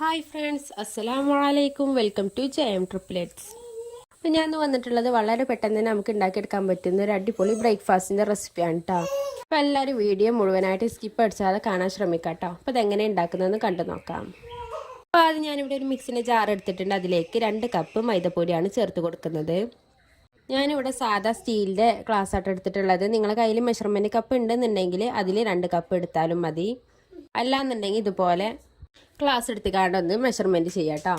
Hi friends, അസ്സലാമു അലൈക്കും. Welcome to ജയം ട്രിപ്ലെറ്റ്സ്. അപ്പോൾ ഞാൻ വന്നിട്ടുള്ളത് വളരെ പെട്ടെന്ന് തന്നെ നമുക്ക് ഉണ്ടാക്കിയെടുക്കാൻ പറ്റുന്ന ഒരു അടിപൊളി ബ്രേക്ക്ഫാസ്റ്റിൻ്റെ റെസിപ്പിയാണ് കേട്ടോ. അപ്പോൾ എല്ലാവരും വീഡിയോ മുഴുവനായിട്ട് സ്കിപ്പ് അടിച്ചാതെ കാണാൻ ശ്രമിക്കാം കേട്ടോ. അപ്പോൾ അതെങ്ങനെ ഉണ്ടാക്കുന്നതെന്ന് കണ്ടു നോക്കാം. അപ്പോൾ ആദ്യം ഞാനിവിടെ ഒരു മിക്സിൻ്റെ ജാർ എടുത്തിട്ടുണ്ട്. അതിലേക്ക് 2 കപ്പ് മൈദപ്പൊടിയാണ് ചേർത്ത് കൊടുക്കുന്നത്. ഞാനിവിടെ സാധാ സ്റ്റീലിൻ്റെ ഗ്ലാസ് ആയിട്ട് എടുത്തിട്ടുള്ളത്. നിങ്ങളുടെ കയ്യിൽ മെഷർമെൻറ്റ് കപ്പ് ഉണ്ടെന്നുണ്ടെങ്കിൽ അതിൽ 2 കപ്പ് എടുത്താലും മതി. അല്ലാന്നുണ്ടെങ്കിൽ ഇതുപോലെ ക്ലാസ് എടുത്തുകൊണ്ട് ഒന്ന് മെഷർമെൻറ്റ് ചെയ്യാം കേട്ടോ.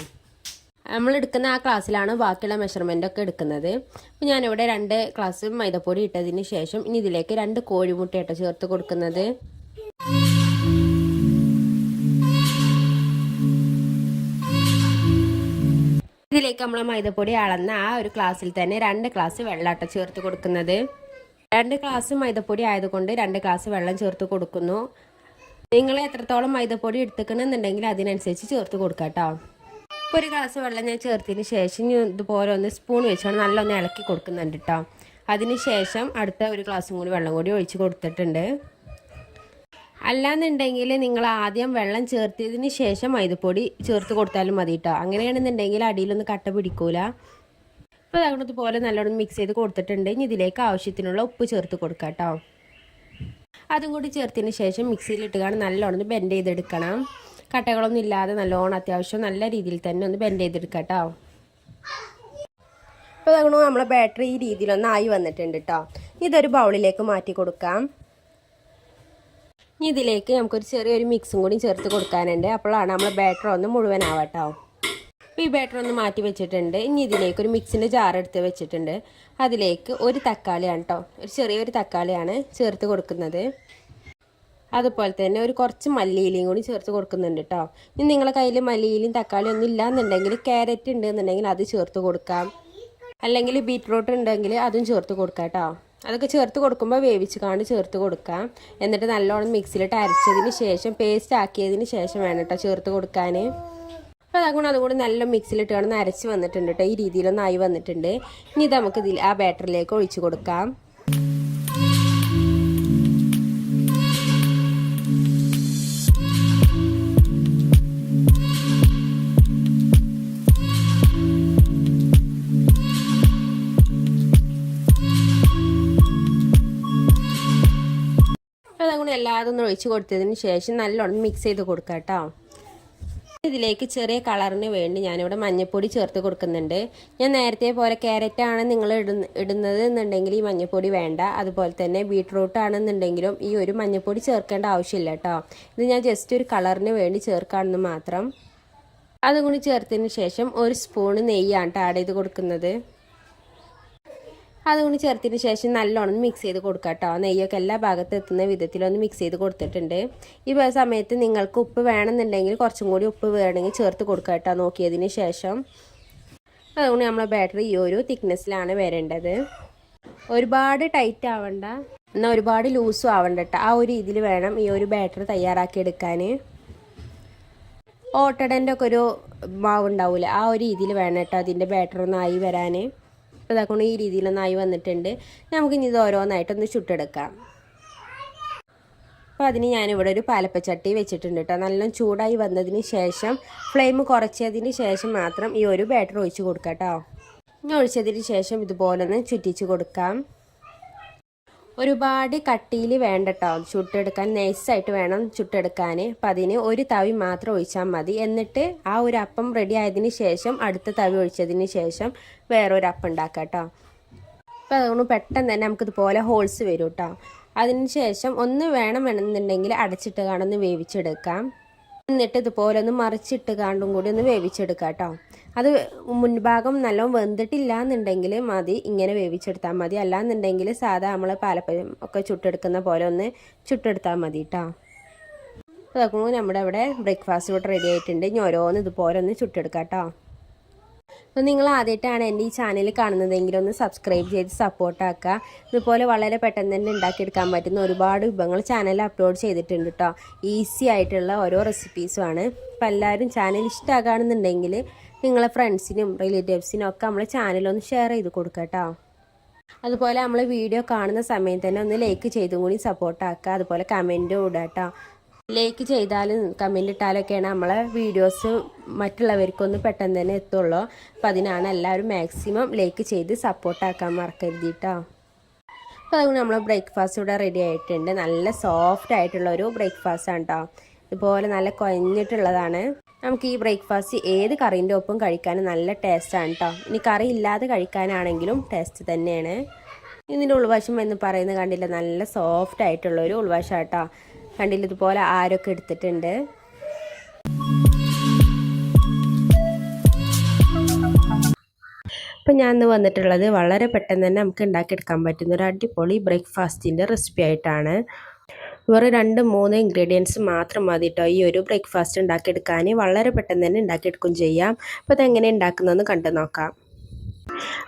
നമ്മൾ എടുക്കുന്ന ആ ക്ലാസ്സിലാണ് ബാക്കിയുള്ള മെഷർമെൻ്റ് ഒക്കെ എടുക്കുന്നത്. അപ്പോൾ ഞാനിവിടെ 2 ഗ്ലാസ് മൈദപ്പൊടി ഇട്ടതിന് ശേഷം ഇനി ഇതിലേക്ക് 2 കോഴിമുട്ടയായിട്ട് ചേർത്ത് കൊടുക്കുന്നത്. ഇതിലേക്ക് നമ്മൾ മൈദപ്പൊടി അളന്ന ആ ഒരു ക്ലാസ്സിൽ തന്നെ 2 ഗ്ലാസ് വെള്ളമായിട്ട് ചേർത്ത് കൊടുക്കുന്നത്. 2 ഗ്ലാസ് മൈദപ്പൊടി ആയതുകൊണ്ട് 2 ഗ്ലാസ് വെള്ളം ചേർത്ത് കൊടുക്കുന്നു. നിങ്ങൾ എത്രത്തോളം മൈദപ്പൊടി എടുത്തുക്കണമെന്നുണ്ടെങ്കിൽ അതിനനുസരിച്ച് ചേർത്ത് കൊടുക്കാം കേട്ടോ. ഇപ്പോൾ 1 ഗ്ലാസ് വെള്ളം ഞാൻ ചേർത്തതിന് ശേഷം ഇതുപോലെ ഒന്ന് സ്പൂൺ വെച്ചാണ് നല്ലൊന്ന് ഇളക്കി കൊടുക്കുന്നുണ്ട് കേട്ടോ. അതിന് ശേഷം അടുത്ത 1 ഗ്ലാസും കൂടി വെള്ളം കൂടി ഒഴിച്ച് കൊടുത്തിട്ടുണ്ട്. അല്ലാന്നുണ്ടെങ്കിൽ നിങ്ങൾ ആദ്യം വെള്ളം ചേർത്തതിന് ശേഷം മൈദപ്പൊടി ചേർത്ത് കൊടുത്താലും മതി കേട്ടോ. അങ്ങനെയാണെന്നുണ്ടെങ്കിൽ അടിയിലൊന്ന് കട്ട പിടിക്കൂല. ഇപ്പോൾ അതുകൊണ്ട് ഇതുപോലെ നല്ലോണം മിക്സ് ചെയ്ത് കൊടുത്തിട്ടുണ്ട്. ഇനി ഇതിലേക്ക് ആവശ്യത്തിനുള്ള ഉപ്പ് ചേർത്ത് കൊടുക്കാം കേട്ടോ. അതും കൂടി ചേർത്തതിന് ശേഷം മിക്സിയിലിട്ടുകൊണ്ട് നല്ലോണം ബെൻഡ് ചെയ്തെടുക്കണം. കട്ടകളൊന്നും ഇല്ലാതെ നല്ലോണം അത്യാവശ്യം നല്ല രീതിയിൽ തന്നെ ഒന്ന് ബെൻഡ് ചെയ്തെടുക്കാം കേട്ടോ. അപ്പോൾ അതുകൊണ്ട് നമ്മളെ ബാറ്ററി ഈ രീതിയിലൊന്ന് ആയി വന്നിട്ടുണ്ട് കേട്ടോ. ഇതൊരു ബൗളിലേക്ക് മാറ്റി കൊടുക്കാം. ഇനി ഇതിലേക്ക് നമുക്കൊരു ചെറിയൊരു മിക്സും കൂടി ചേർത്ത് കൊടുക്കാനുണ്ട്. അപ്പോഴാണ് നമ്മളെ ബാറ്റർ ഒന്ന് മുഴുവനാവട്ടോ. അപ്പോൾ ഈ ബാറ്റർ ഒന്ന് മാറ്റി വെച്ചിട്ടുണ്ട്. ഇനി ഇതിലേക്ക് ഒരു മിക്സിൻ്റെ ജാർ എടുത്ത് വെച്ചിട്ടുണ്ട്. അതിലേക്ക് 1 തക്കാളിയാണ് കേട്ടോ, ഒരു ചെറിയൊരു തക്കാളിയാണ് ചേർത്ത് കൊടുക്കുന്നത്. അതുപോലെ തന്നെ കുറച്ച് മല്ലിയിലയും കൂടി ചേർത്ത് കൊടുക്കുന്നുണ്ട് കേട്ടോ. ഇനി നിങ്ങളുടെ കയ്യിൽ മല്ലിയിലയും തക്കാളിയും ഒന്നും ഇല്ലാന്നുണ്ടെങ്കിൽ ക്യാരറ്റ് ഉണ്ടെന്നുണ്ടെങ്കിൽ അത് ചേർത്ത് കൊടുക്കാം. അല്ലെങ്കിൽ ബീറ്റ്റൂട്ട് ഉണ്ടെങ്കിൽ അതും ചേർത്ത് കൊടുക്കാം കേട്ടോ. അതൊക്കെ ചേർത്ത് കൊടുക്കുമ്പോൾ വേവിച്ച് ചേർത്ത് കൊടുക്കാം. എന്നിട്ട് നല്ലോണം മിക്സിയിലിട്ട് അരച്ചതിന് ശേഷം പേസ്റ്റ് ആക്കിയതിന് ശേഷം വേണം കേട്ടോ ചേർത്ത് കൊടുക്കാൻ. അപ്പോൾ അതുകൊണ്ട് നല്ല മിക്സിയിലിട്ട് കാണുന്ന അരച്ച് വന്നിട്ടുണ്ട് കേട്ടോ. ഈ രീതിയിലൊന്നായി വന്നിട്ടുണ്ട്. ഇനി ഇത് നമുക്ക് ആ ബാറ്ററിലേക്ക് ഒഴിച്ച് കൊടുക്കാം. അപ്പോൾ അതുകൊണ്ട് എല്ലാതും ഒഴിച്ച് കൊടുത്തതിന് ശേഷം നല്ലോണം മിക്സ് ചെയ്ത് കൊടുക്കാം കേട്ടോ. ഇതിലേക്ക് ചെറിയ കളറിന് വേണ്ടി ഞാനിവിടെ മഞ്ഞൾപ്പൊടി ചേർത്ത് കൊടുക്കുന്നുണ്ട്. ഞാൻ നേരത്തെ പോലെ ക്യാരറ്റാണ് നിങ്ങൾ ഇടുന്നത് എന്നുണ്ടെങ്കിൽ ഈ മഞ്ഞൾപ്പൊടി വേണ്ട. അതുപോലെ തന്നെ ബീട്രൂട്ട് ആണെന്നുണ്ടെങ്കിലും ഈ ഒരു മഞ്ഞൾപ്പൊടി ചേർക്കേണ്ട ആവശ്യമില്ല കേട്ടോ. ഇത് ഞാൻ ജസ്റ്റ് ഒരു കളറിന് വേണ്ടി ചേർക്കാമെന്ന് മാത്രം. അതും കൂടി ചേർത്തതിന് ശേഷം 1 സ്പൂൺ നെയ്യാണ് ആഡ് ചെയ്ത് കൊടുക്കുന്നത്. അതുകൊണ്ട് ചേർത്തതിന് ശേഷം നല്ലോണം മിക്സ് ചെയ്ത് കൊടുക്കുക കേട്ടോ. നെയ്യൊക്കെ എല്ലാ ഭാഗത്ത് എത്തുന്ന വിധത്തിലൊന്ന് മിക്സ് ചെയ്ത് കൊടുത്തിട്ടുണ്ട്. ഈ സമയത്ത് നിങ്ങൾക്ക് ഉപ്പ് വേണമെന്നുണ്ടെങ്കിൽ കുറച്ചും കൂടി ഉപ്പ് വേണമെങ്കിൽ ചേർത്ത് കൊടുക്കുക കേട്ടോ നോക്കിയതിന് ശേഷം. അതുകൊണ്ട് നമ്മളെ ബാറ്ററി ഈ ഒരു തിക്നെസ്സിലാണ് വരേണ്ടത്. ഒരുപാട് ടൈറ്റ് ആവണ്ട, എന്നാൽ ഒരുപാട് ലൂസും ആവണ്ട കേട്ടോ. ആ ഒരു രീതിയിൽ വേണം ഈ ഒരു ബാറ്ററി തയ്യാറാക്കി എടുക്കാൻ. ഓട്ടടൻ്റെ ഒക്കെ ഒരു മാവ് ഉണ്ടാവില്ല, ആ ഒരു രീതിയിൽ വേണം കേട്ടോ അതിൻ്റെ ബാറ്ററി ഒന്നായി വരാൻ. അപ്പോൾ അതൊക്കെ ഈ രീതിയിലൊന്നായി വന്നിട്ടുണ്ട്. നമുക്കിനി ഇത് ഓരോന്നായിട്ടൊന്ന് ചുട്ടെടുക്കാം. അപ്പോൾ അതിന് ഞാനിവിടെ ഒരു പാലപ്പച്ചട്ടി വെച്ചിട്ടുണ്ട് കേട്ടോ. നല്ല ചൂടായി വന്നതിന് ശേഷം ഫ്ലെയിം കുറച്ചതിന് ശേഷം മാത്രം ഈ ഒരു ബാറ്റർ ഒഴിച്ച് കൊടുക്കാം കേട്ടോ. ഇനി ഒഴിച്ചതിന് ശേഷം ഇതുപോലൊന്ന് ചുറ്റിച്ച് കൊടുക്കാം. ഒരുപാട് കട്ടിയിൽ വേണ്ട കേട്ടോ ചുട്ടെടുക്കാൻ, നൈസായിട്ട് വേണം ചുട്ടെടുക്കാൻ. അപ്പം അതിന് 1 തവി മാത്രം ഒഴിച്ചാൽ മതി. എന്നിട്ട് ആ ഒരു അപ്പം റെഡി ആയതിന് ശേഷം അടുത്ത തവി ഒഴിച്ചതിന് ശേഷം വേറൊരു അപ്പം ഉണ്ടാക്കാം കേട്ടോ. അപ്പോൾ അതുകൊണ്ട് പെട്ടെന്ന് തന്നെ നമുക്കിതുപോലെ ഹോൾസ് വരും കേട്ടോ. അതിന് ശേഷം ഒന്ന് വേണമെന്നുണ്ടെങ്കിൽ അടച്ചിട്ട് കാണൊന്ന് വേവിച്ചെടുക്കാം. എന്നിട്ട് ഇതുപോലെ ഒന്ന് മറിച്ചിട്ട് കാണ്ടും കൂടി ഒന്ന് വേവിച്ചെടുക്കാം കേട്ടോ. അത് മുൻഭാഗം നല്ലോണം വെന്തിട്ടില്ല എന്നുണ്ടെങ്കിൽ മതി, ഇങ്ങനെ വേവിച്ചെടുത്താൽ മതി. അല്ലാന്നുണ്ടെങ്കിൽ സാധാ നമ്മൾ പാലപ്പം ഒക്കെ ചുട്ടെടുക്കുന്ന പോലെ ഒന്ന് ചുട്ടെടുത്താൽ മതി കേട്ടോ. അതൊക്കെ നമ്മുടെ ഇവിടെ ബ്രേക്ക്ഫാസ്റ്റ് ഇവിടെ റെഡി ആയിട്ടുണ്ട്. ഇനി ഓരോന്ന് ഇതുപോലെ ഒന്ന് ചുട്ടെടുക്കാം കേട്ടോ. അപ്പോൾ നിങ്ങൾ ആദ്യമായിട്ടാണ് എൻ്റെ ഈ ചാനൽ കാണുന്നതെങ്കിൽ ഒന്ന് സബ്സ്ക്രൈബ് ചെയ്ത് സപ്പോർട്ടാക്കുക. ഇതുപോലെ വളരെ പെട്ടെന്ന് തന്നെ ഉണ്ടാക്കിയെടുക്കാൻ പറ്റുന്ന ഒരുപാട് വിഭവങ്ങൾ ചാനലിൽ അപ്ലോഡ് ചെയ്തിട്ടുണ്ട് കേട്ടോ. ഈസി ആയിട്ടുള്ള ഓരോ റെസിപ്പീസുമാണ്. അപ്പോൾ എല്ലാവരും ചാനൽ ഇഷ്ടമാകുകയാണെന്നുണ്ടെങ്കിൽ നിങ്ങളെ ഫ്രണ്ട്സിനും റിലേറ്റീവ്സിനും ഒക്കെ നമ്മളെ ചാനലൊന്ന് ഷെയർ ചെയ്ത് കൊടുക്കുക കേട്ടോ. അതുപോലെ നമ്മൾ വീഡിയോ കാണുന്ന സമയത്ത് തന്നെ ഒന്ന് ലൈക്ക് ചെയ്തും കൂടി സപ്പോർട്ടാക്കുക. അതുപോലെ കമൻറ്റും ഇടുക കേട്ടോ. ലൈക്ക് ചെയ്താലും കമൻറ്റ് ഇട്ടാലൊക്കെയാണ് നമ്മളെ വീഡിയോസ് മറ്റുള്ളവർക്കൊന്ന് പെട്ടെന്ന് തന്നെ എത്തുള്ളൂ. അപ്പോൾ അതിനാണ് എല്ലാവരും മാക്സിമം ലൈക്ക് ചെയ്ത് സപ്പോർട്ടാക്കാൻ മറക്കരുത് കേട്ടോ. അപ്പോൾ അതുകൊണ്ട് നമ്മൾ ബ്രേക്ക്ഫാസ്റ്റ് ഇവിടെ റെഡി ആയിട്ടുണ്ട്. നല്ല സോഫ്റ്റ് ആയിട്ടുള്ളൊരു ബ്രേക്ക്ഫാസ്റ്റാണ് കേട്ടോ. ഇതുപോലെ നല്ല കുഴഞ്ഞിട്ടുള്ളതാണ്. നമുക്ക് ഈ ബ്രേക്ക്ഫാസ്റ്റ് ഏത് കറീൻ്റെ ഒപ്പം കഴിക്കാനും നല്ല ടേസ്റ്റാണ് കേട്ടോ. ഇനി കറി ഇല്ലാതെ കഴിക്കാനാണെങ്കിലും ടേസ്റ്റ് തന്നെയാണ്. ഇതിൻ്റെ ഉൾവശം എന്ന് പറയുന്നത് കണ്ടില്ല, നല്ല സോഫ്റ്റ് ആയിട്ടുള്ളൊരു ഉൾവശം കേട്ടോ. കണ്ടില്ല, ഇതുപോലെ ആരൊക്കെ എടുത്തിട്ടുണ്ട്. അപ്പം ഞാൻ ഇന്ന് വന്നിട്ടുള്ളത് വളരെ പെട്ടെന്ന് തന്നെ നമുക്ക് ഉണ്ടാക്കിയെടുക്കാൻ പറ്റുന്ന ഒരു അടിപൊളി ബ്രേക്ക്ഫാസ്റ്റിൻ്റെ റെസിപ്പി ആയിട്ടാണ്. വെറും 2-3 ഇൻഗ്രീഡിയൻസ് മാത്രം മതി കേട്ടോ ഈ ഒരു ബ്രേക്ക്ഫാസ്റ്റ് ഉണ്ടാക്കിയെടുക്കാൻ. വളരെ പെട്ടെന്ന് തന്നെ ഉണ്ടാക്കിയെടുക്കുകയും ചെയ്യാം. അപ്പോൾ അതെങ്ങനെ ഉണ്ടാക്കുന്നതെന്ന് കണ്ടു നോക്കാം.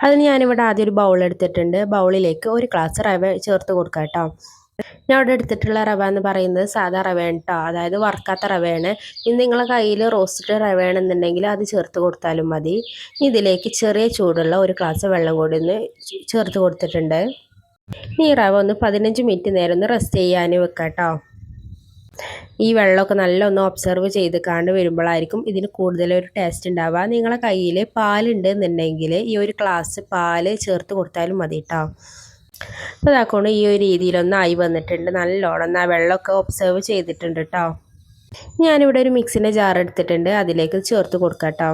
അതിന് ഞാനിവിടെ ആദ്യം ഒരു ബൗൾ എടുത്തിട്ടുണ്ട്. ബൗളിലേക്ക് 1 ഗ്ലാസ് റവ ചേർത്ത് കൊടുക്കാം കേട്ടോ. ഞാൻ ഇവിടെ എടുത്തിട്ടുള്ള റവ എന്ന് പറയുന്നത് സാധാ റവയാണ് കേട്ടോ, അതായത് വറുക്കാത്ത റവയാണ്. ഇനി നിങ്ങളുടെ കയ്യിൽ റോസ്റ്റഡ് റവയാണെന്നുണ്ടെങ്കിൽ അത് ചേർത്ത് കൊടുത്താലും മതി. ഇതിലേക്ക് ചെറിയ ചൂടുള്ള 1 ഗ്ലാസ് വെള്ളം കൂടി ഒന്ന് ചേർത്ത് കൊടുത്തിട്ടുണ്ട്. ഈ റവ ഒന്ന് 15 മിനിറ്റ് നേരം ഒന്ന് റെസ്റ്റ് ചെയ്യാൻ വെക്കാം കേട്ടോ. ഈ വെള്ളമൊക്കെ നല്ല ഒന്ന് ഒബ്സർവ് ചെയ്ത് കണ്ട് വരുമ്പോഴായിരിക്കും ഇതിന് കൂടുതലൊരു ടേസ്റ്റ് ഉണ്ടാവുക. നിങ്ങളെ കയ്യിൽ പാലുണ്ട് എന്നുണ്ടെങ്കിൽ ഈ 1 ഗ്ലാസ് പാല് ചേർത്ത് കൊടുത്താലും മതി കേട്ടോ. അപ്പോൾ അതാക്കൊണ്ട് ഈ ഒരു രീതിയിലൊന്ന് ആയി വന്നിട്ടുണ്ട്. നല്ലോണം ആ വെള്ളമൊക്കെ ഒബ്സർവ് ചെയ്തിട്ടുണ്ട് കേട്ടോ. ഞാനിവിടെ ഒരു മിക്സിൻ്റെ ജാർ എടുത്തിട്ടുണ്ട്, അതിലേക്ക് ചേർത്ത് കൊടുക്കാം കേട്ടോ.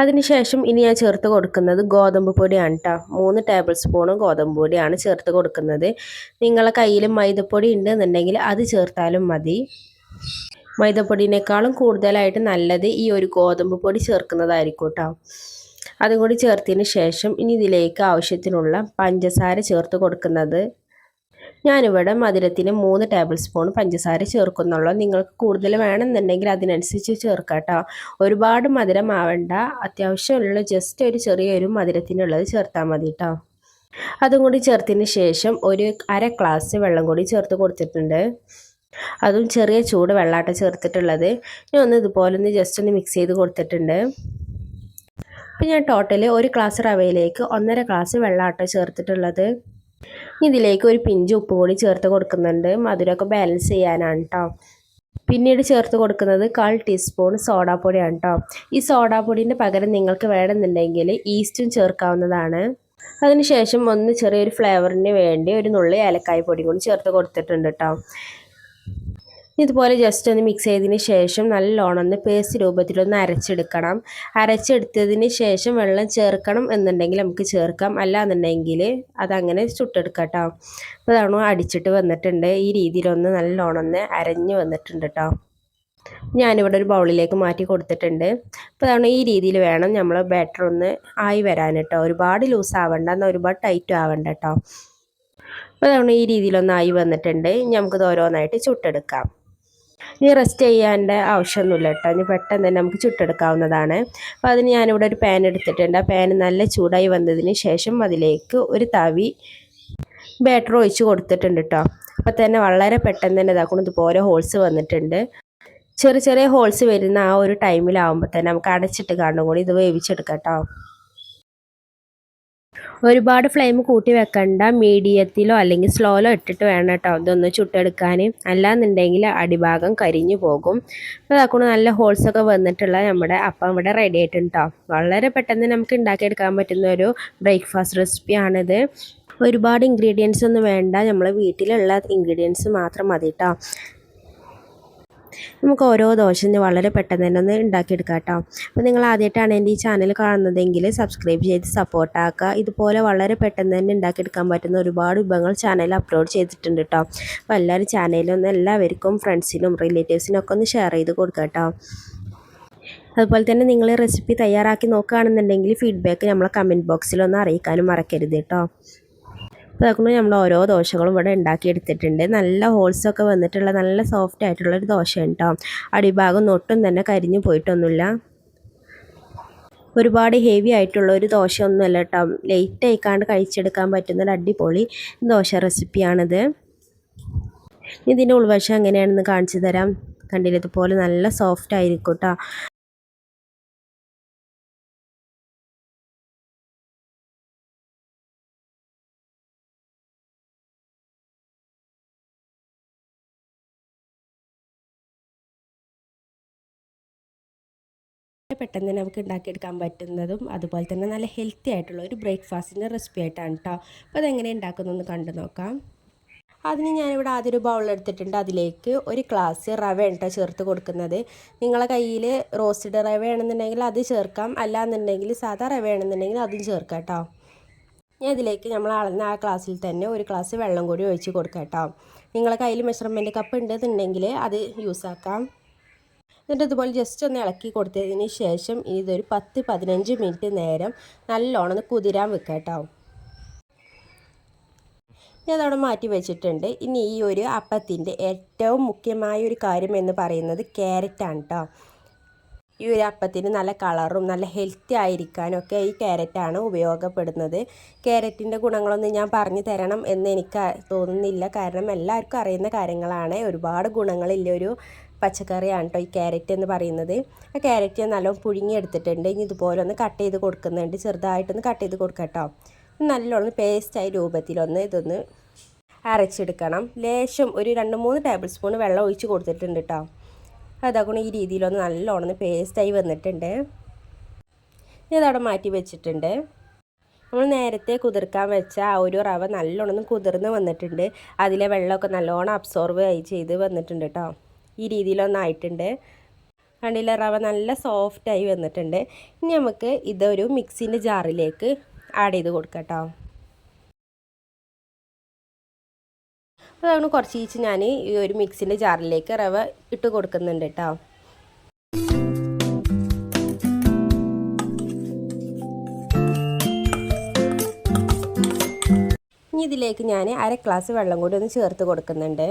അതിനുശേഷം ഇനി ഞാൻ ചേർത്ത് കൊടുക്കുന്നത് ഗോതമ്പ് പൊടിയാണ് കേട്ടോ. 3 ടേബിൾ സ്പൂൺ ഗോതമ്പ് പൊടിയാണ് ചേർത്ത് കൊടുക്കുന്നത്. നിങ്ങളെ കയ്യിൽ മൈദപ്പൊടി ഉണ്ടെന്നുണ്ടെങ്കിൽ അത് ചേർത്താലും മതി. മൈദപ്പൊടിനേക്കാളും കൂടുതലായിട്ട് നല്ലത് ഈ ഒരു ഗോതമ്പ് പൊടി ചേർക്കുന്നതായിരിക്കും കേട്ടോ. അതും കൂടി ചേർത്തതിന് ശേഷം ഇനി ഇതിലേക്ക് ആവശ്യത്തിനുള്ള പഞ്ചസാര ചേർത്ത് കൊടുക്കുന്നത്. ഞാനിവിടെ മധുരത്തിന് 3 ടേബിൾ സ്പൂൺ പഞ്ചസാര ചേർക്കുന്നുള്ളൂ. നിങ്ങൾക്ക് കൂടുതൽ വേണമെന്നുണ്ടെങ്കിൽ അതിനനുസരിച്ച് ചേർക്കാം കേട്ടോ. ഒരുപാട് മധുരം ആവണ്ട, അത്യാവശ്യമുള്ള ജസ്റ്റ് ഒരു ചെറിയൊരു മധുരത്തിനുള്ളത് ചേർത്താൽ മതി കേട്ടോ. അതും കൂടി ചേർത്തതിന് ശേഷം 1/2 ഗ്ലാസ് വെള്ളം കൂടി ചേർത്ത് കൊടുത്തിട്ടുണ്ട്. അതും ചെറിയ ചൂട് വെള്ളാട്ട ചേർത്തിട്ടുള്ളത്. ഞാൻ ഒന്ന് ഇതുപോലെ ഒന്ന് ജസ്റ്റ് ഒന്ന് മിക്സ് ചെയ്ത് കൊടുത്തിട്ടുണ്ട്. അപ്പോൾ ഞാൻ ടോട്ടൽ 1 ഗ്ലാസ് റവയിലേക്ക് 1.5 ഗ്ലാസ് വെള്ളാട്ട ചേർത്തിട്ടുള്ളത്. ഇതിലേക്ക് ഒരു പിഞ്ച് ഉപ്പ് കൂടി ചേർത്ത് കൊടുക്കുന്നുണ്ട്, മധുരമൊക്കെ ബാലൻസ് ചെയ്യാനാണ് കേട്ടോ. പിന്നീട് ചേർത്ത് കൊടുക്കുന്നത് 1/4 ടീസ്പൂൺ സോഡാപ്പൊടിയാണ് കേട്ടോ. ഈ സോഡാപ്പൊടിൻ്റെ പകരം നിങ്ങൾക്ക് വേണമെന്നുണ്ടെങ്കിൽ ഈസ്റ്റും ചേർക്കാവുന്നതാണ്. അതിനുശേഷം ഒന്ന് ചെറിയൊരു ഫ്ലേവറിന് വേണ്ടി ഒരു നുള്ളി ഏലക്കായ പൊടി കൂടി ചേർത്ത് കൊടുത്തിട്ടുണ്ട് കേട്ടോ. ഇതുപോലെ ജസ്റ്റ് ഒന്ന് മിക്സ് ചെയ്തതിന് ശേഷം നല്ലോണം ഒന്ന് പേസ്റ്റ് രൂപത്തിലൊന്ന് അരച്ചെടുക്കണം. അരച്ചെടുത്തതിന് ശേഷം വെള്ളം ചേർക്കണം എന്നുണ്ടെങ്കിൽ നമുക്ക് ചേർക്കാം, അല്ല എന്നുണ്ടെങ്കിൽ അതങ്ങനെ ചുട്ടെടുക്കാം കേട്ടോ. അപ്പോൾ അതാണ് അടിച്ചിട്ട് വന്നിട്ടുണ്ട്. ഈ രീതിയിലൊന്ന് നല്ലോണം ഒന്ന് അരഞ്ഞ് വന്നിട്ടുണ്ട് കേട്ടോ. ഞാനിവിടെ ഒരു ബൗളിലേക്ക് മാറ്റി കൊടുത്തിട്ടുണ്ട്. അപ്പോൾ അതാണ് ഈ രീതിയിൽ വേണം നമ്മൾ ബാറ്റർ ഒന്ന് ആയി വരാൻ കേട്ടോ. ഒരുപാട് ലൂസ് ആവണ്ട, എന്നാൽ ഒരുപാട് ടൈറ്റും ആവണ്ട കേട്ടോ. അപ്പോൾ അതാണ് ഈ രീതിയിലൊന്നായി വന്നിട്ടുണ്ട്. നമുക്കിത് ഓരോന്നായിട്ട് ചുട്ടെടുക്കാം. ഇനി റെസ്റ്റ് ചെയ്യാൻ്റെ ആവശ്യമൊന്നുമില്ല കേട്ടോ, ഇനി പെട്ടെന്ന് തന്നെ നമുക്ക് ചുട്ടെടുക്കാവുന്നതാണ്. അപ്പോൾ അതിന് ഞാനിവിടെ ഒരു പാൻ എടുത്തിട്ടുണ്ട്. ആ പാൻ നല്ല ചൂടായി വന്നതിന് ശേഷം അതിലേക്ക് ഒരു തവി ബാറ്റർ ഒഴിച്ച് കൊടുത്തിട്ടുണ്ട് കേട്ടോ. അപ്പോൾ തന്നെ വളരെ പെട്ടെന്ന് തന്നെ ഇതാക്കണം, ഇതുപോലെ ഹോൾസ് വന്നിട്ടുണ്ട്. ചെറിയ ചെറിയ ഹോൾസ് വരുന്ന ആ ഒരു ടൈമിലാവുമ്പോൾ തന്നെ നമുക്ക് അടച്ചിട്ട് കാണും കൂടി ഇത് വേവിച്ചെടുക്കാം കേട്ടോ. ഒരുപാട് ഫ്ലെയിം കൂട്ടി വെക്കണ്ട, മീഡിയത്തിലോ അല്ലെങ്കിൽ സ്ലോയിലോ ഇട്ടിട്ട് വേണം കേട്ടോ ഇതൊന്ന് ചുട്ടെടുക്കാൻ, അല്ലാന്നുണ്ടെങ്കിൽ അടിഭാഗം കരിഞ്ഞു പോകും. അപ്പോൾ അതാക്കൊണ്ട് നല്ല ഹോൾസൊക്കെ വന്നിട്ടുള്ള നമ്മുടെ അപ്പം ഇവിടെ റെഡി ആയിട്ടുണ്ട് കേട്ടോ. വളരെ പെട്ടെന്ന് നമുക്ക് ഉണ്ടാക്കിയെടുക്കാൻ പറ്റുന്ന ഒരു ബ്രേക്ക്ഫാസ്റ്റ് റെസിപ്പിയാണിത്. ഒരുപാട് ഇൻഗ്രീഡിയൻസ് ഒന്നും വേണ്ട, നമ്മൾ വീട്ടിലുള്ള ഇൻഗ്രീഡിയൻസ് മാത്രം മതി കേട്ടോ. നമുക്ക് ഓരോ ദോശയും വളരെ പെട്ടെന്ന് തന്നെ ഒന്ന് ഉണ്ടാക്കിയെടുക്കാം കേട്ടോ. അപ്പോൾ നിങ്ങൾ ആദ്യമായിട്ടാണ് എൻ്റെ ഈ ചാനൽ കാണുന്നതെങ്കിൽ സബ്സ്ക്രൈബ് ചെയ്ത് സപ്പോർട്ടാക്കുക. ഇതുപോലെ വളരെ പെട്ടെന്ന് തന്നെ ഉണ്ടാക്കിയെടുക്കാൻ പറ്റുന്ന ഒരുപാട് വിഭവങ്ങൾ ചാനലിൽ അപ്ലോഡ് ചെയ്തിട്ടുണ്ട് കേട്ടോ. അപ്പോൾ എല്ലാവരും ചാനലിലൊന്ന് എല്ലാവർക്കും ഫ്രണ്ട്സിനും റിലേറ്റീവ്സിനും ഒക്കെ ഒന്ന് ഷെയർ ചെയ്ത് കൊടുക്കുക കേട്ടോ. അതുപോലെ തന്നെ നിങ്ങൾ റെസിപ്പി തയ്യാറാക്കി നോക്കുകയാണെന്നുണ്ടെങ്കിൽ ഫീഡ്ബാക്ക് നമ്മളെ കമൻറ്റ് ബോക്സിലൊന്ന് അറിയിക്കാനും മറക്കരുത് കേട്ടോ. അപ്പോൾ അതുകൊണ്ട് നമ്മൾ ഓരോ ദോശകളും ഇവിടെ ഉണ്ടാക്കിയെടുത്തിട്ടുണ്ട്. നല്ല ഹോൾസൊക്കെ വന്നിട്ടുള്ള നല്ല സോഫ്റ്റ് ആയിട്ടുള്ളൊരു ദോശയാണ് കേട്ടോ. അടിഭാഗം ഒട്ടും തന്നെ കരിഞ്ഞു പോയിട്ടൊന്നുമില്ല. ഒരുപാട് ഹെവി ആയിട്ടുള്ള ഒരു ദോശയൊന്നുമല്ല കേട്ടോ, ലേറ്റ് ആയിക്കാണ്ട് കഴിച്ചെടുക്കാൻ പറ്റുന്നൊരു അടിപൊളി ദോശ റെസിപ്പിയാണിത്. ഇതിൻ്റെ ഉൾവശം എങ്ങനെയാണെന്ന് കാണിച്ചു തരാം. കണ്ടില്ല, ഇതുപോലെ നല്ല സോഫ്റ്റ് ആയിരിക്കും കേട്ടോ. വളരെ പെട്ടെന്ന് തന്നെ നമുക്ക് ഉണ്ടാക്കിയെടുക്കാൻ പറ്റുന്നതും അതുപോലെ തന്നെ നല്ല ഹെൽത്തി ആയിട്ടുള്ള ഒരു ബ്രേക്ക്ഫാസ്റ്റിൻ്റെ റെസിപ്പി ആയിട്ടാണ് കേട്ടോ. അപ്പോൾ അതെങ്ങനെ ഉണ്ടാക്കുന്നതെന്ന് കണ്ടു നോക്കാം. അതിന് ഞാനിവിടെ ആദ്യം ഒരു ബൗൾ എടുത്തിട്ടുണ്ട്. അതിലേക്ക് ഒരു ഗ്ലാസ് റവ കേട്ടോ ചേർത്ത് കൊടുക്കുന്നത്. നിങ്ങളെ കയ്യിൽ റോസ്റ്റഡ് റവ ആണെന്നുണ്ടെങ്കിൽ അത് ചേർക്കാം, അല്ലാന്നുണ്ടെങ്കിൽ സാധാ റവ ആണെന്നുണ്ടെങ്കിൽ അതും ചേർക്കാം കേട്ടോ. ഇനി അതിലേക്ക് നമ്മൾ അളന്ന ആ ഗ്ലാസ്സിൽ തന്നെ ഒരു ഗ്ലാസ് വെള്ളം കൂടി ഒഴിച്ച് കൊടുക്കാം കേട്ടോ. നിങ്ങളെ കയ്യിൽ മെഷർമെൻറ്റ് കപ്പ് ഉണ്ടെന്നുണ്ടെങ്കിൽ അത് യൂസ് ആക്കാം. എന്നിട്ട് ഇതുപോലെ ജസ്റ്റ് ഒന്ന് ഇളക്കി കൊടുത്തതിന് ശേഷം ഇതൊരു 10-15 മിനിറ്റ് നേരം നല്ലോണം കുതിരാൻ വെക്കാം കേട്ടോ. ഞാൻ അതവിടെ മാറ്റി വെച്ചിട്ടുണ്ട്. ഇനി ഈ ഒരു അപ്പത്തിൻ്റെ ഏറ്റവും മുഖ്യമായ ഒരു കാര്യം എന്ന് പറയുന്നത് ക്യാരറ്റാണ് കേട്ടോ. ഈ ഒരു അപ്പത്തിന് നല്ല കളറും നല്ല ഹെൽത്തി ആയിരിക്കാനൊക്കെ ഈ ക്യാരറ്റാണ് ഉപയോഗപ്പെടുന്നത്. ക്യാരറ്റിൻ്റെ ഗുണങ്ങളൊന്നും ഞാൻ പറഞ്ഞു തരണം എന്ന് എനിക്ക് തോന്നുന്നില്ല, കാരണം എല്ലാവർക്കും അറിയുന്ന കാര്യങ്ങളാണ്. ഒരുപാട് ഗുണങ്ങളില്ല ഒരു പച്ചക്കറിയാണ് കേട്ടോ ഈ ക്യാരറ്റ് എന്ന് പറയുന്നത്. ആ ക്യാരറ്റ് ഞാൻ നല്ലോണം പുഴുങ്ങിയെടുത്തിട്ടുണ്ട്. ഇനി ഇതുപോലെ ഒന്ന് കട്ട് ചെയ്ത് കൊടുക്കുന്നുണ്ട്, ചെറുതായിട്ടൊന്ന് കട്ട് ചെയ്ത് കൊടുക്കാം കേട്ടോ. നല്ലോണം പേസ്റ്റായി രൂപത്തിലൊന്ന് ഇതൊന്ന് അരച്ചെടുക്കണം. ലേശം ഒരു 2-3 ടേബിൾ സ്പൂൺ വെള്ളം ഒഴിച്ച് കൊടുത്തിട്ടുണ്ട് കേട്ടോ. അതാക്കണം ഈ രീതിയിലൊന്ന് നല്ലോണം പേസ്റ്റായി വന്നിട്ടുണ്ട്. ഇതവിടെ മാറ്റി വെച്ചിട്ടുണ്ട്. നമ്മൾ നേരത്തെ കുതിർക്കാൻ വെച്ച ആ ഒരു റവ നല്ലോണം കുതിർന്ന് വന്നിട്ടുണ്ട്. അതിലെ വെള്ളമൊക്കെ നല്ലോണം അബ്സോർവ് ചെയ്ത് വന്നിട്ടുണ്ട് കേട്ടോ. ഈ രീതിയിലൊന്നായിട്ടുണ്ട്. കണ്ടില്ല, റവ നല്ല സോഫ്റ്റായി വന്നിട്ടുണ്ട്. ഇനി നമുക്ക് ഇതൊരു മിക്സിൻ്റെ ജാറിലേക്ക് ആഡ് ചെയ്ത് കൊടുക്കാം കേട്ടോ. അതാണ് കുറച്ച് ഞാൻ ഈ ഒരു മിക്സിൻ്റെ ജാറിലേക്ക് റവ ഇട്ട് കൊടുക്കുന്നുണ്ട് കേട്ടോ. ഇനി ഇതിലേക്ക് ഞാൻ 1/2 ഗ്ലാസ് വെള്ളം കൂടി ഒന്ന് ചേർത്ത് കൊടുക്കുന്നുണ്ട്.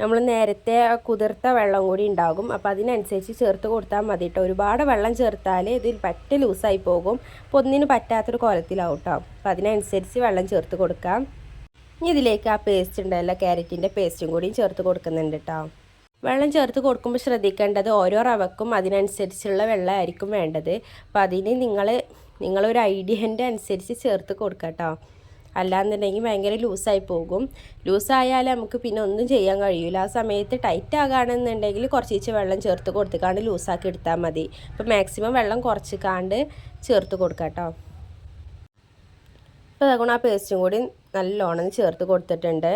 നമ്മൾ നേരത്തെ കുതിർത്ത വെള്ളം കൂടി ഉണ്ടാകും, അപ്പോൾ അതിനനുസരിച്ച് ചേർത്ത് കൊടുത്താൽ മതി കേട്ടോ. ഒരുപാട് വെള്ളം ചേർത്താൽ ഇതിൽ പറ്റ ലൂസായി പോകും, അപ്പോൾ ഒന്നിന് പറ്റാത്തൊരു കോലത്തിലാവും കേട്ടോ. അപ്പോൾ അതിനനുസരിച്ച് വെള്ളം ചേർത്ത് കൊടുക്കാം. ഇനി ഇതിലേക്ക് ആ പേസ്റ്റ് ഉണ്ടല്ലോ, ക്യാരറ്റിൻ്റെ പേസ്റ്റും കൂടി ചേർത്ത് കൊടുക്കുന്നുണ്ട് കേട്ടോ. വെള്ളം ചേർത്ത് കൊടുക്കുമ്പോൾ ശ്രദ്ധിക്കേണ്ടത് ഓരോ റവക്കും അതിനനുസരിച്ചുള്ള വെള്ളമായിരിക്കും വേണ്ടത്. അപ്പോൾ അതിന് നിങ്ങളൊരു ഐഡിയൻ്റെ അനുസരിച്ച് ചേർത്ത് കൊടുക്കാം കേട്ടോ. അല്ലാന്നുണ്ടെങ്കിൽ ഭയങ്കര ലൂസായി പോകും. ലൂസായാൽ നമുക്ക് പിന്നെ ഒന്നും ചെയ്യാൻ കഴിയില്ല. ആ സമയത്ത് ടൈറ്റ് ആകുകയാണെന്നുണ്ടെങ്കിൽ കുറച്ച് വെള്ളം ചേർത്ത് കൊടുത്തുകാണ്ട് ലൂസാക്കി എടുത്താൽ മതി. അപ്പോൾ മാക്സിമം വെള്ളം കുറച്ചിക്കാണ്ട് ചേർത്ത് കൊടുക്കാം കേട്ടോ. അപ്പോൾ അതുകൊണ്ട് ആ പേസ്റ്റും കൂടി നല്ലോണം ചേർത്ത് കൊടുത്തിട്ടുണ്ട്.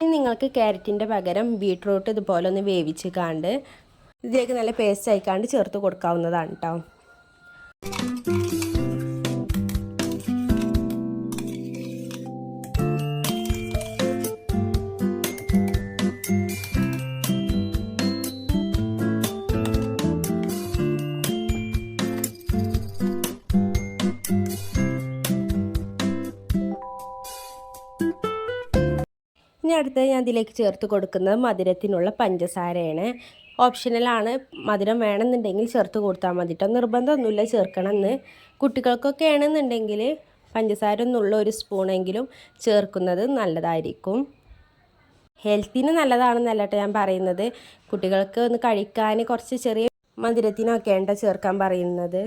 ഇനി നിങ്ങൾക്ക് ക്യാരറ്റിൻ്റെ പകരം ബീട്രൂട്ട് ഇതുപോലെ ഒന്ന് വേവിച്ച് കാണ്ട് ഇതിലേക്ക് നല്ല പേസ്റ്റ് ആയിക്കാണ്ട് ചേർത്ത് കൊടുക്കാവുന്നതാണ് കേട്ടോ. ഇനി അടുത്ത് ഞാൻ ഇതിലേക്ക് ചേർത്ത് കൊടുക്കുന്നത് മധുരത്തിനുള്ള പഞ്ചസാരയാണ്. ഓപ്ഷണലാണ്, മധുരം വേണമെന്നുണ്ടെങ്കിൽ ചേർത്ത് കൊടുത്താൽ മതി കേട്ടോ. നിർബന്ധമൊന്നുമില്ല ചേർക്കണമെന്ന്. കുട്ടികൾക്കൊക്കെ ആണെന്നുണ്ടെങ്കിൽ പഞ്ചസാര ഒന്നുള്ള 1 സ്പൂണെങ്കിലും ചേർക്കുന്നത് നല്ലതായിരിക്കും. ഹെൽത്തിന് നല്ലതാണെന്നല്ല കേട്ടോ ഞാൻ പറയുന്നത്. കുട്ടികൾക്ക് ഒന്ന് കഴിക്കാൻ കുറച്ച് ചെറിയ മധുരത്തിനൊക്കെ ഉണ്ടോ ചേർക്കാൻ പറയുന്നത്.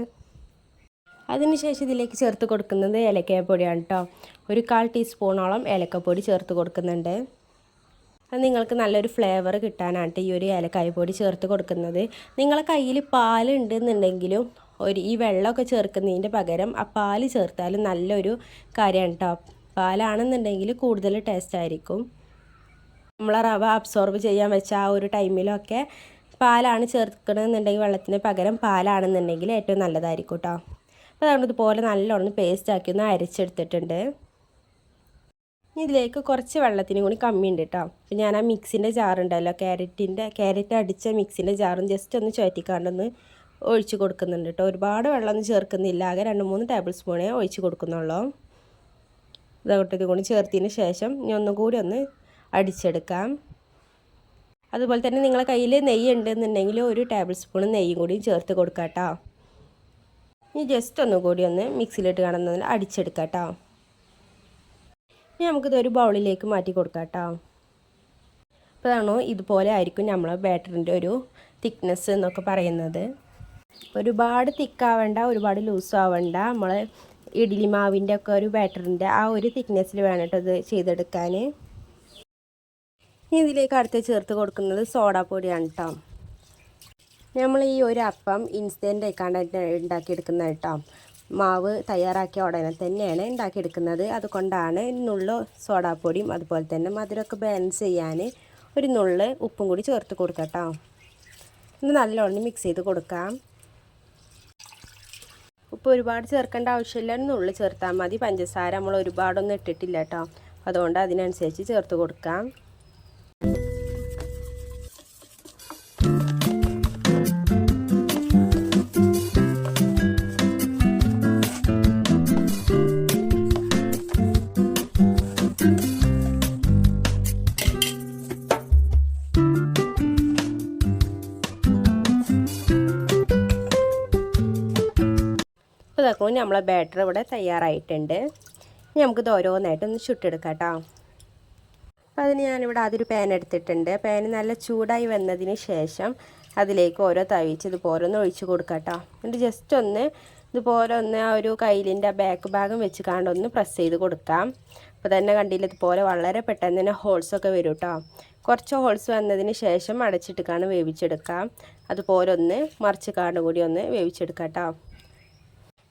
അതിനുശേഷം ഇതിലേക്ക് ചേർത്ത് കൊടുക്കുന്നത് ഏലക്കാപ്പൊടിയാണ് കേട്ടോ. ഒരു 1/4 ടീസ്പൂണോളം ഏലക്കപ്പൊടി ചേർത്ത് കൊടുക്കുന്നുണ്ട്. അത് നിങ്ങൾക്ക് നല്ലൊരു ഫ്ലേവർ കിട്ടാനായിട്ട് ഈ ഒരു ഏലക്കായപ്പൊടി ചേർത്ത് കൊടുക്കുന്നത്. നിങ്ങളെ കയ്യിൽ പാലുണ്ടെന്നുണ്ടെങ്കിലും ഈ വെള്ളമൊക്കെ ചേർക്കുന്നതിൻ്റെ പകരം ആ പാല് ചേർത്താലും നല്ലൊരു കാര്യമാണ് കേട്ടോ. പാലാണെന്നുണ്ടെങ്കിൽ കൂടുതൽ ടേസ്റ്റ് ആയിരിക്കും. നമ്മളെ റവ അബ്സോർബ് ചെയ്യാൻ വെച്ച ആ ഒരു ടൈമിലൊക്കെ പാലാണ് ചേർക്കണമെന്നുണ്ടെങ്കിൽ വെള്ളത്തിന് പകരം പാലാണെന്നുണ്ടെങ്കിൽ ഏറ്റവും നല്ലതായിരിക്കും കേട്ടോ. അപ്പോൾ അതുകൊണ്ട് ഇതുപോലെ നല്ലോണം പേസ്റ്റാക്കി ഒന്ന് അരച്ചെടുത്തിട്ടുണ്ട്. ഇതിലേക്ക് കുറച്ച് വെള്ളത്തിന് കൂടി കമ്മിയുണ്ട് കേട്ടോ. അപ്പോൾ ഞാൻ ആ മിക്സിൻ്റെ ജാറുണ്ടല്ലോ, ക്യാരറ്റ് അടിച്ച മിക്സിൻ്റെ ജാറും ജസ്റ്റ് ഒന്ന് ചുവറ്റിക്കാണ്ടൊന്ന് ഒഴിച്ച് കൊടുക്കുന്നുണ്ട് കേട്ടോ. ഒരുപാട് വെള്ളമൊന്നും ചേർക്കുന്നില്ല, ആകെ 2-3 ടേബിൾ സ്പൂണേ ഒഴിച്ച് കൊടുക്കുന്നുള്ളൂ. ഇതോട്ട് ഇത് കൂടി ചേർത്തതിന് ശേഷം ഇനി ഒന്നും കൂടി ഒന്ന് അടിച്ചെടുക്കാം. അതുപോലെ തന്നെ നിങ്ങളെ കയ്യിൽ നെയ്യ് ഉണ്ടെന്നുണ്ടെങ്കിൽ 1 ടേബിൾ സ്പൂൺ നെയ്യും കൂടി ചേർത്ത് കൊടുക്കാം കേട്ടോ. ഇനി ജസ്റ്റ് ഒന്നുകൂടി ഒന്ന് മിക്സിയിലിട്ട് കാണുന്നതിൽ അടിച്ചെടുക്കാം കേട്ടോ. ഇനി നമുക്കിതൊരു ബൗളിലേക്ക് മാറ്റി കൊടുക്കാം കേട്ടോ. അപ്പോൾ അതാണോ ഇതുപോലെ ആയിരിക്കും നമ്മളെ ബാറ്ററിൻ്റെ ഒരു തിക്നെസ് എന്നൊക്കെ പറയുന്നത്. ഒരുപാട് തിക്കാവണ്ട, ഒരുപാട് ലൂസും ആവണ്ട. നമ്മൾ ഇഡ്ഡലി മാവിൻ്റെ ഒക്കെ ഒരു ബാറ്ററിൻ്റെ ആ ഒരു തിക്നെസ്സിൽ വേണം കേട്ടോ ഇത് ചെയ്തെടുക്കാൻ. ഇനി ഇതിലേക്ക് അടുത്ത് ചേർത്ത് കൊടുക്കുന്നത് സോഡാപ്പൊടിയാണ് കേട്ടോ. നമ്മൾ ഈ ഒരു അപ്പം ഇൻസ്റ്റൻ്റ് ആയിക്കാണ്ട് ഉണ്ടാക്കിയെടുക്കുന്നത് കേട്ടോ. മാവ് തയ്യാറാക്കിയ ഉടനെ തന്നെയാണ് ഉണ്ടാക്കിയെടുക്കുന്നത്. അതുകൊണ്ടാണ് നുള്ളു സോഡാപ്പൊടിയും അതുപോലെ തന്നെ മധുരമൊക്കെ ബാലൻസ് ചെയ്യാൻ ഒരു നുള്ള് ഉപ്പും കൂടി ചേർത്ത് കൊടുക്കാം കേട്ടോ. ഇത് നല്ലോണം മിക്സ് ചെയ്ത് കൊടുക്കാം. ഉപ്പ് ഒരുപാട് ചേർക്കേണ്ട ആവശ്യമില്ല, നുള്ളി ചേർത്താൽ മതി. പഞ്ചസാര നമ്മൾ ഒരുപാടൊന്നും ഇട്ടിട്ടില്ല കേട്ടോ, അതുകൊണ്ട് അതിനനുസരിച്ച് ചേർത്ത് കൊടുക്കാം. ഇപ്പോൾ ഇതാക്കുമ്പോൾ നമ്മളെ ബാറ്റർ ഇവിടെ തയ്യാറായിട്ടുണ്ട്. ഇനി നമുക്കിത് ഓരോന്നായിട്ടൊന്ന് ചുട്ടെടുക്കാം കേട്ടോ. അപ്പോൾ അതിന് ഞാനിവിടെ ആദ്യൊരു പാൻ എടുത്തിട്ടുണ്ട്. പാൻ നല്ല ചൂടായി വന്നതിന് ശേഷം അതിലേക്ക് ഓരോ തവിച്ച് ഇതുപോലെ ഒന്ന് ഒഴിച്ച് കൊടുക്കാം കേട്ടോ. എന്നിട്ട് ജസ്റ്റ് ഒന്ന് ഇതുപോലെ ഒന്ന് ആ ഒരു കയ്യിലിൻ്റെ ബാക്ക് ഭാഗം വെച്ച് കാണ്ടൊന്ന് പ്രസ് ചെയ്ത് കൊടുക്കാം. അപ്പോൾ തന്നെ കണ്ടില്ല, ഇതുപോലെ വളരെ പെട്ടെന്ന് തന്നെ ഹോൾസൊക്കെ വരും കേട്ടോ. കുറച്ച് ഹോൾസ് വന്നതിന് ശേഷം അടച്ചിട്ട് വേവിച്ചെടുക്കാം. അതുപോലെ ഒന്ന് മറിച്ച് കാണ്ട് കൂടി ഒന്ന് വേവിച്ചെടുക്കാം കേട്ടോ.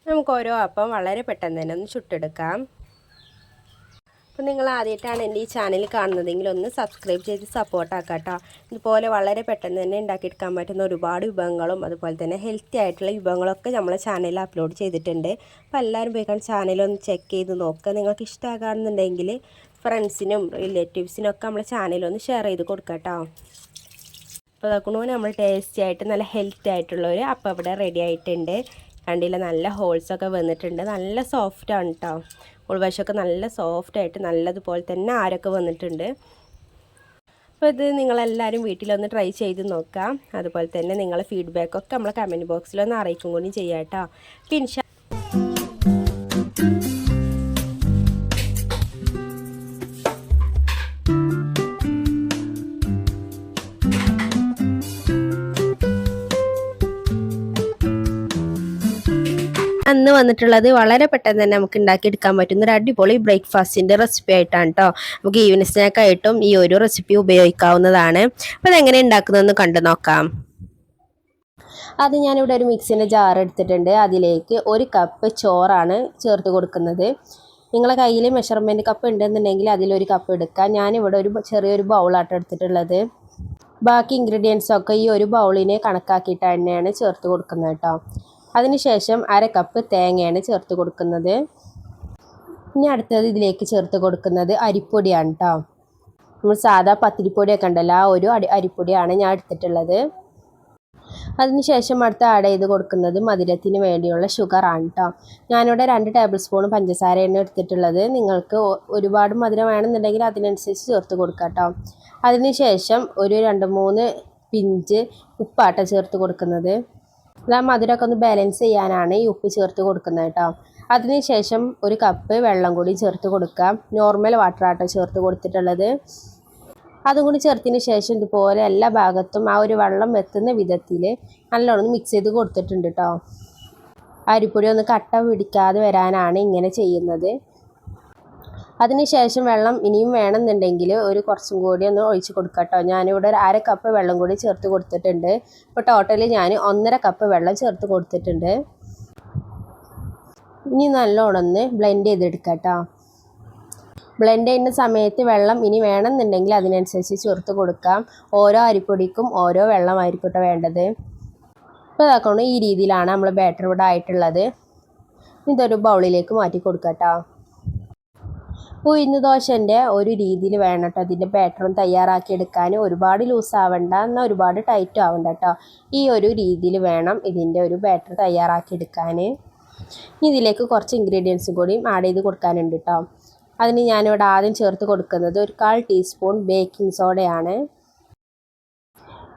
നമുക്ക് ഓരോ അപ്പം വളരെ പെട്ടെന്ന് തന്നെ ഒന്ന് ചുട്ടെടുക്കാം. അപ്പോൾ നിങ്ങൾ ആദ്യമായിട്ടാണ് എൻ്റെ ഈ ചാനൽ കാണുന്നതെങ്കിൽ ഒന്ന് സബ്സ്ക്രൈബ് ചെയ്ത് സപ്പോർട്ടാക്കാം കേട്ടോ. ഇതുപോലെ വളരെ പെട്ടെന്ന് തന്നെ ഉണ്ടാക്കിയെടുക്കാൻ പറ്റുന്ന ഒരുപാട് വിഭവങ്ങളും അതുപോലെ തന്നെ ഹെൽത്തി ആയിട്ടുള്ള വിഭവങ്ങളൊക്കെ നമ്മളെ ചാനലിൽ അപ്ലോഡ് ചെയ്തിട്ടുണ്ട്. അപ്പോൾ എല്ലാവരും പോയിക്കാൻ ചാനലൊന്ന് ചെക്ക് ചെയ്ത് നോക്കുക. നിങ്ങൾക്ക് ഇഷ്ടമാകാണെന്നുണ്ടെങ്കിൽ ഫ്രണ്ട്സിനും റിലേറ്റീവ്സിനും ഒക്കെ നമ്മളെ ചാനലൊന്ന് ഷെയർ ചെയ്ത് കൊടുക്കാം കേട്ടോ. അപ്പോൾ അതൊക്കെ നമ്മൾ ടേസ്റ്റി ആയിട്ട് നല്ല ഹെൽത്തി ആയിട്ടുള്ളൊരു അപ്പം ഇവിടെ റെഡി ആയിട്ടുണ്ട്. കണ്ടില്ല, നല്ല ഹോൾസൊക്കെ വന്നിട്ടുണ്ട്. നല്ല സോഫ്റ്റാണ് കേട്ടോ. ഉൾവശമൊക്കെ നല്ല സോഫ്റ്റായിട്ട് നല്ലതുപോലെ തന്നെ ആരൊക്കെ വന്നിട്ടുണ്ട്. അപ്പോൾ ഇത് നിങ്ങളെല്ലാവരും വീട്ടിലൊന്ന് ട്രൈ ചെയ്ത് നോക്കാം. അതുപോലെ തന്നെ നിങ്ങളെ ഫീഡ്ബാക്കൊക്കെ നമ്മളെ കമൻറ്റ് ബോക്സിലൊന്ന് അറിയിക്കും കൂടി ചെയ്യാം കേട്ടോ. പിന്നെ അന്ന് വന്നിട്ടുള്ളത് വളരെ പെട്ടെന്ന് തന്നെ നമുക്ക് ഉണ്ടാക്കിയെടുക്കാൻ പറ്റുന്ന ഒരു അടിപൊളി ബ്രേക്ക്ഫാസ്റ്റിൻ്റെ റെസിപ്പി ആയിട്ടാണ് കേട്ടോ. നമുക്ക് ഈവനിങ് സ്നാക്കായിട്ടും ഈ ഒരു റെസിപ്പി ഉപയോഗിക്കാവുന്നതാണ്. അപ്പോൾ അതെങ്ങനെ ഉണ്ടാക്കുന്നതെന്ന് കണ്ടു നോക്കാം. അത് ഞാനിവിടെ ഒരു മിക്സിൻ്റെ ജാർ എടുത്തിട്ടുണ്ട്. അതിലേക്ക് 1 കപ്പ് ചോറാണ് ചേർത്ത് കൊടുക്കുന്നത്. നിങ്ങളെ കയ്യിൽ മെഷർമെൻറ്റ് കപ്പ് ഉണ്ടെന്നുണ്ടെങ്കിൽ അതിലൊരു കപ്പ് എടുക്കാം. ഞാനിവിടെ ഒരു ചെറിയൊരു ബൗളായിട്ട് എടുത്തിട്ടുള്ളത്. ബാക്കി ഇൻഗ്രീഡിയൻസൊക്കെ ഈ ഒരു ബൗളിനെ കണക്കാക്കിയിട്ട് തന്നെയാണ് ചേർത്ത് കൊടുക്കുന്നത് കേട്ടോ. അതിനുശേഷം 1/2 കപ്പ് തേങ്ങയാണ് ചേർത്ത് കൊടുക്കുന്നത്. ഇനി അടുത്തത് ഇതിലേക്ക് ചേർത്ത് കൊടുക്കുന്നത് അരിപ്പൊടിയാണ് കേട്ടോ. നമ്മൾ സാധാ പത്തിരിപ്പൊടിയൊക്കെ ഉണ്ടല്ലോ, ആ ഒരു അരിപ്പൊടിയാണ് ഞാൻ എടുത്തിട്ടുള്ളത്. അതിനുശേഷം അടുത്ത് ആഡ് ചെയ്ത് കൊടുക്കുന്നത് മധുരത്തിന് വേണ്ടിയുള്ള ഷുഗറാണ് കേട്ടോ. ഞാനിവിടെ 2 ടേബിൾ സ്പൂൺ പഞ്ചസാരയാണ് എടുത്തിട്ടുള്ളത്. നിങ്ങൾക്ക് ഒരുപാട് മധുരം വേണമെന്നുണ്ടെങ്കിൽ അതിനനുസരിച്ച് ചേർത്ത് കൊടുക്കാം കേട്ടോ. അതിനുശേഷം ഒരു 2-3 പിഞ്ച് ഉപ്പാട്ട ചേർത്ത് കൊടുക്കുന്നത്. ആ മധുരമൊക്കെ ഒന്ന് ബാലൻസ് ചെയ്യാനാണ് ഈ ഉപ്പ് ചേർത്ത് കൊടുക്കുന്നത് കേട്ടോ. അതിനുശേഷം 1 കപ്പ് വെള്ളം കൂടി ചേർത്ത് കൊടുക്കാം. നോർമൽ വാട്ടറാട്ടോ ചേർത്ത് കൊടുത്തിട്ടുള്ളത്. അതും കൂടി ചേർത്തതിന് ശേഷം ഇതുപോലെ എല്ലാ ഭാഗത്തും ആ ഒരു വെള്ളം എത്തുന്ന വിധത്തിൽ നല്ലോണം മിക്സ് ചെയ്ത് കൊടുത്തിട്ടുണ്ട് കേട്ടോ. അരിപ്പൊടി ഒന്ന് കട്ട പിടിക്കാതെ വരാനാണ് ഇങ്ങനെ ചെയ്യുന്നത്. അതിനുശേഷം വെള്ളം ഇനിയും വേണമെന്നുണ്ടെങ്കിൽ കുറച്ചും കൂടി ഒന്ന് ഒഴിച്ച് കൊടുക്കാം കേട്ടോ. ഞാനിവിടെ ഒരു 1/2 കപ്പ് വെള്ളം കൂടി ചേർത്ത് കൊടുത്തിട്ടുണ്ട്. ഇപ്പോൾ ടോട്ടലി ഞാൻ 1.5 കപ്പ് വെള്ളം ചേർത്ത് കൊടുത്തിട്ടുണ്ട്. ഇനി നല്ലോണം ഒന്ന് ബ്ലെൻഡ് ചെയ്തെടുക്കാം കേട്ടോ. ബ്ലെൻഡ് ചെയ്യുന്ന സമയത്ത് വെള്ളം ഇനി വേണമെന്നുണ്ടെങ്കിൽ അതിനനുസരിച്ച് ചേർത്ത് കൊടുക്കാം. ഓരോ അരിപ്പൊടിക്കും ഓരോ വെള്ളമായിരിക്കും കേട്ടോ വേണ്ടത്. ഇപ്പോൾ ഇതാക്കണം, ഈ രീതിയിലാണ് നമ്മൾ ബാറ്റർ ഇവിടെ ആയിട്ടുള്ളത്. ഇതൊരു ബൗളിലേക്ക് മാറ്റി കൊടുക്കാം കേട്ടോ. ഉഴുന്ന് ദോശൻ്റെ ഒരു രീതിയിൽ വേണം കേട്ടോ അതിൻ്റെ ബാറ്ററും തയ്യാറാക്കി എടുക്കാൻ. ഒരുപാട് ലൂസ് ആവണ്ട, എന്നാൽ ഒരുപാട് ടൈറ്റും ആവണ്ട കേട്ടോ. ഈ ഒരു രീതിയിൽ വേണം ഇതിൻ്റെ ഒരു ബാറ്റർ തയ്യാറാക്കി എടുക്കാൻ. ഇതിലേക്ക് കുറച്ച് ഇൻഗ്രീഡിയൻസും കൂടിയും ആഡ് ചെയ്ത് കൊടുക്കാനുണ്ട് കേട്ടോ. അതിന് ഞാനിവിടെ ആദ്യം ചേർത്ത് കൊടുക്കുന്നത് ഒരു 1/4 ടീസ്പൂൺ ബേക്കിംഗ് സോഡയാണ്.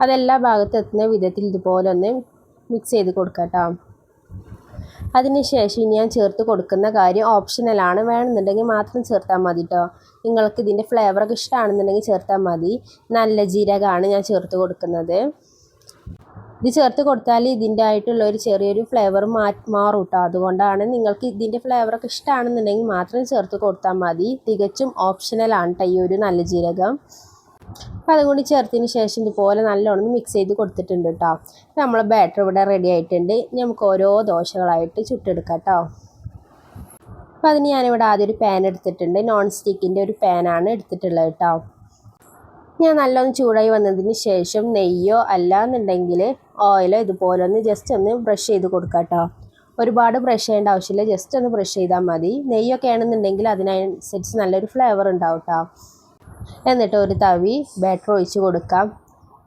അതെല്ലാ ഭാഗത്തും എത്തുന്ന വിധത്തിൽ ഇതുപോലെ ഒന്ന് മിക്സ് ചെയ്ത് കൊടുക്കാം കേട്ടോ. അതിനുശേഷം ഞാൻ ചേർത്ത് കൊടുക്കുന്ന കാര്യം ഓപ്ഷണലാണ്, വേണമെന്നുണ്ടെങ്കിൽ മാത്രം ചേർത്താൽ മതി കേട്ടോ. നിങ്ങൾക്ക് ഇതിൻ്റെ ഫ്ലേവറൊക്കെ ഇഷ്ടമാണെന്നുണ്ടെങ്കിൽ ചേർത്താൽ മതി. നല്ല ജീരകമാണ് ഞാൻ ചേർത്ത് കൊടുക്കുന്നത്. ഇത് ചേർത്ത് കൊടുത്താൽ ഇതിൻ്റെ ആയിട്ടുള്ള ഒരു ചെറിയൊരു ഫ്ലേവർ മാറും കേട്ടോ. അതുകൊണ്ടാണ് നിങ്ങൾക്ക് ഇതിൻ്റെ ഫ്ലേവറൊക്കെ ഇഷ്ടമാണെന്നുണ്ടെങ്കിൽ മാത്രം ചേർത്ത് കൊടുത്താൽ മതി. തികച്ചും ഓപ്ഷണലാണ് കേട്ടോ ഈ ഒരു നല്ല ജീരകം. അപ്പോൾ അതും കൂടി ചേർത്തതിന് ശേഷം ഇതുപോലെ നല്ലോണം മിക്സ് ചെയ്ത് കൊടുത്തിട്ടുണ്ട് കേട്ടോ. നമ്മളെ ബാറ്റർ ഇവിടെ റെഡി ആയിട്ടുണ്ട്. നമുക്ക് ഓരോ ദോശകളായിട്ട് ചുട്ടെടുക്കാം കേട്ടോ. അപ്പോൾ അതിന് ഞാനിവിടെ ആദ്യം ഒരു പാൻ എടുത്തിട്ടുണ്ട്. നോൺ സ്റ്റിക്കിൻ്റെ ഒരു പാനാണ് എടുത്തിട്ടുള്ളത് കേട്ടോ. ഞാൻ നല്ലോണം ചൂടായി വന്നതിന് ശേഷം നെയ്യോ അല്ലാന്നുണ്ടെങ്കിൽ ഓയിലോ ഇതുപോലെ ഒന്ന് ജസ്റ്റ് ഒന്ന് ബ്രഷ് ചെയ്ത് കൊടുക്കാം കേട്ടോ. ഒരുപാട് ബ്രഷ് ചെയ്യേണ്ട ആവശ്യമില്ല, ജസ്റ്റ് ഒന്ന് ബ്രഷ് ചെയ്താൽ മതി. നെയ്യൊക്കെ ആണെന്നുണ്ടെങ്കിൽ അതിനനുസരിച്ച് നല്ലൊരു ഫ്ലേവർ ഉണ്ടാവും കേട്ടോ. എന്നിട്ട് ഒരു തവി ബാറ്റർ ഒഴിച്ച് കൊടുക്കാം.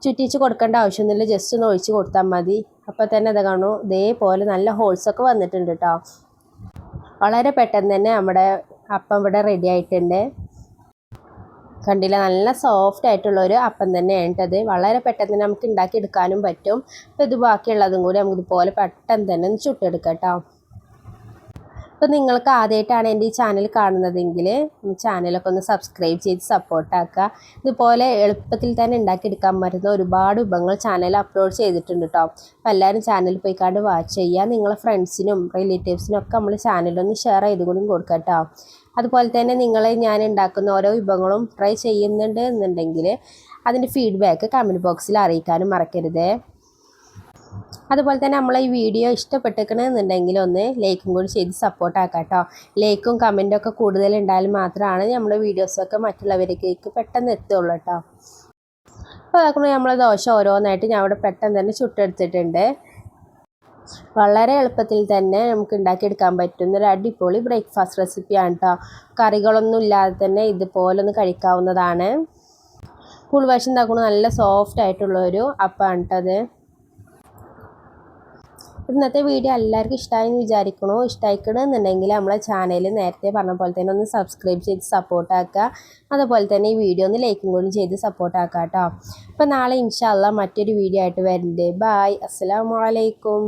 ചുറ്റിച്ച് കൊടുക്കേണ്ട ആവശ്യമൊന്നുമില്ല, ജസ്റ്റ് ഒന്ന് ഒഴിച്ച് കൊടുത്താൽ മതി. അപ്പോൾ തന്നെ അത് കാണൂ, ഇതേപോലെ നല്ല ഹോൾസൊക്കെ വന്നിട്ടുണ്ട് കേട്ടോ. വളരെ പെട്ടെന്ന് തന്നെ നമ്മുടെ അപ്പം ഇവിടെ റെഡി ആയിട്ടുണ്ട്. കണ്ടില്ല, നല്ല സോഫ്റ്റ് ആയിട്ടുള്ളൊരു അപ്പം തന്നെയാണ് കേട്ടത്. വളരെ പെട്ടെന്ന് നമുക്ക് ഉണ്ടാക്കിയെടുക്കാനും പറ്റും. അപ്പോൾ ഇത് ബാക്കിയുള്ളതും കൂടി നമുക്ക് ഇതുപോലെ പെട്ടെന്ന് തന്നെ ഒന്ന് ചുട്ടെടുക്കാം കേട്ടോ. അപ്പോൾ നിങ്ങൾക്ക് ആദ്യമായിട്ടാണ് എൻ്റെ ഈ ചാനൽ കാണുന്നതെങ്കിൽ ചാനലൊക്കെ ഒന്ന് സബ്സ്ക്രൈബ് ചെയ്ത് സപ്പോർട്ടാക്കുക. ഇതുപോലെ എളുപ്പത്തിൽ തന്നെ ഉണ്ടാക്കിയെടുക്കാൻ പറ്റുന്ന ഒരുപാട് വിഭവങ്ങൾ ചാനൽ അപ്ലോഡ് ചെയ്തിട്ടുണ്ട് കേട്ടോ. അപ്പോൾ എല്ലാവരും ചാനൽ പോയിക്കാണ്ട് വാച്ച് ചെയ്യുക. നിങ്ങളെ ഫ്രണ്ട്സിനും റിലേറ്റീവ്സിനും ഒക്കെ നമ്മൾ ചാനലൊന്ന് ഷെയർ ചെയ്ത് കൂടി കൊടുക്കുക കേട്ടോ. അതുപോലെ തന്നെ ഞാൻ ഉണ്ടാക്കുന്ന ഓരോ വിഭവങ്ങളും ട്രൈ ചെയ്യുന്നുണ്ട് എന്നുണ്ടെങ്കിൽ അതിൻ്റെ ഫീഡ്ബാക്ക് കമൻറ്റ് ബോക്സിൽ അറിയിക്കാനും മറക്കരുത്. അതുപോലെ തന്നെ നമ്മളെ ഈ വീഡിയോ ഇഷ്ടപ്പെട്ടിരിക്കണമെന്നുണ്ടെങ്കിൽ ഒന്ന് ലൈക്കും കൂടി ചെയ്ത് സപ്പോർട്ടാക്കാം കേട്ടോ. ലൈക്കും കമൻറ്റും ഒക്കെ കൂടുതൽ ഉണ്ടായാൽ മാത്രമാണ് നമ്മുടെ വീഡിയോസൊക്കെ മറ്റുള്ളവരിലേക്ക് പെട്ടെന്ന് എത്തുള്ളൂ കേട്ടോ. അപ്പോൾ അതൊക്കെ നമ്മളെ ദോശ ഓരോന്നായിട്ട് ഞാൻ ഇവിടെ പെട്ടെന്ന് തന്നെ ചുട്ടെടുത്തിട്ടുണ്ട്. വളരെ എളുപ്പത്തിൽ തന്നെ നമുക്ക് ഉണ്ടാക്കിയെടുക്കാൻ പറ്റുന്ന ഒരു അടിപൊളി ബ്രേക്ക്ഫാസ്റ്റ് റെസിപ്പിയാണ് കേട്ടോ. കറികളൊന്നും ഇല്ലാതെ തന്നെ ഇതുപോലെ ഒന്ന് കഴിക്കാവുന്നതാണ്. ഉൾവശം ഉണ്ടാക്കുന്നത് നല്ല സോഫ്റ്റ് ആയിട്ടുള്ളൊരു അപ്പമാണ് കേട്ടത്. ഇന്നത്തെ വീഡിയോ എല്ലാവർക്കും ഇഷ്ടമായെന്ന് വിചാരിക്കണോ. ഇഷ്ടമായിക്കണമെന്നുണ്ടെങ്കിൽ നമ്മളെ ചാനൽ നേരത്തെ പറഞ്ഞ പോലെ തന്നെ ഒന്ന് സബ്സ്ക്രൈബ് ചെയ്ത് സപ്പോർട്ടാക്കുക. അതുപോലെ തന്നെ ഈ വീഡിയോ ഒന്ന് ലൈക്കും കൂടി ചെയ്ത് സപ്പോർട്ടാക്കുക കേട്ടോ. അപ്പോൾ നാളെ ഇൻഷാ അല്ലാഹ് മറ്റൊരു വീഡിയോ ആയിട്ട് വരുന്നുണ്ട്. ബായ്, അസ്സലാമു അലൈക്കും.